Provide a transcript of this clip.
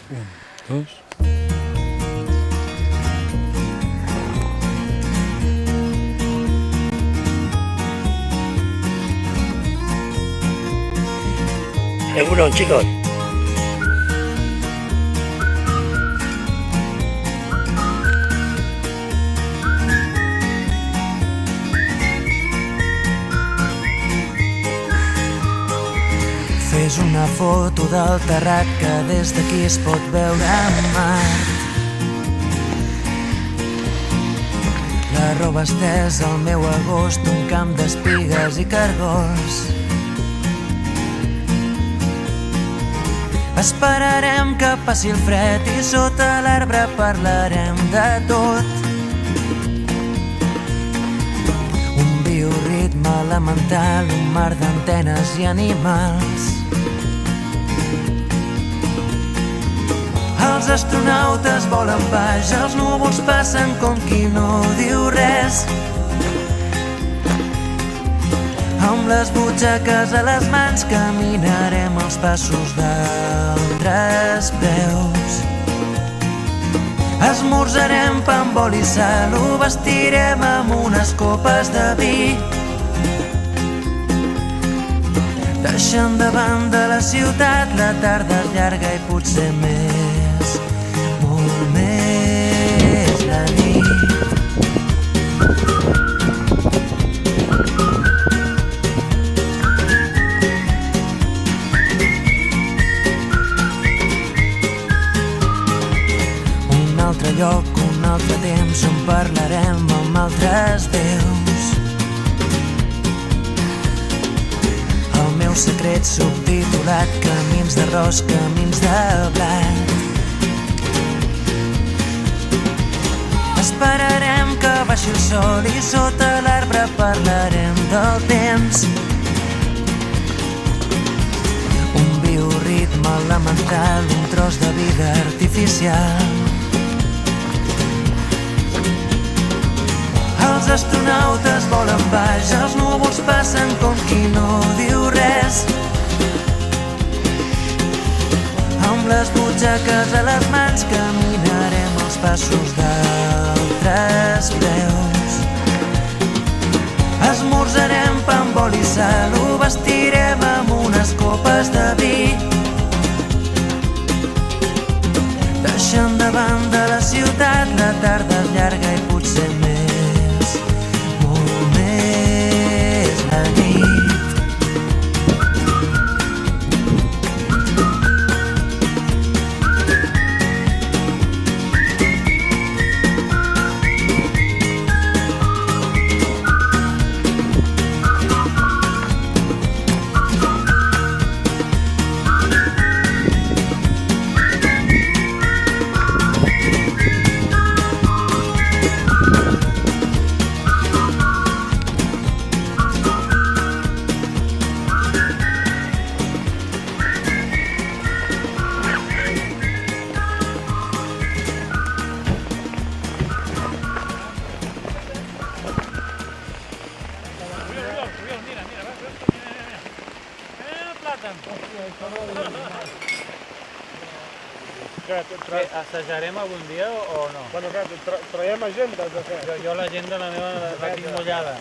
Un, dos. Egunon, chicos. Fes una foto del terrat que des d'aquí es pot veure Mart. La roba estesa al meu agost, un camp d'espigues i cargols. Esperarem que passi el fred i sota l'arbre parlarem de tot. Un bioritme elemental, un mar d'antenes i animals. Els astronautes volen baix, els núvols passen com qui no diu res. Amb les butxaques a les mans caminarem els passos d'altres peus. Esmorzarem pa amb oli i sal, ho vestirem amb unes copes de vi. Deixant de banda la ciutat, la tarda és llarga i potser més, molt més la nit. Un altre lloc, un altre temps on parlarem amb altres veus. El meu secret subtitulat, camins d'arròs, camins de blat. Esperarem que baixi el sol i sota l'arbre parlarem del temps. Un bioritme elemental, un tros de vida artificial. Els astronautes volen baix, els núvols passen com qui no diu res. Amb les butxaques a les mans caminarem els passos d'altres peus. Esmorzarem pa amb oli i sal, ho vestirem amb unes copes de vi. Deixant de banda la ciutat, la tarda és llarga i potser més, molt més la nit. Assajarem algun dia o no? Bueno, clar, traiem agendes de què? Jo l'agenda la meva la tinc mullada.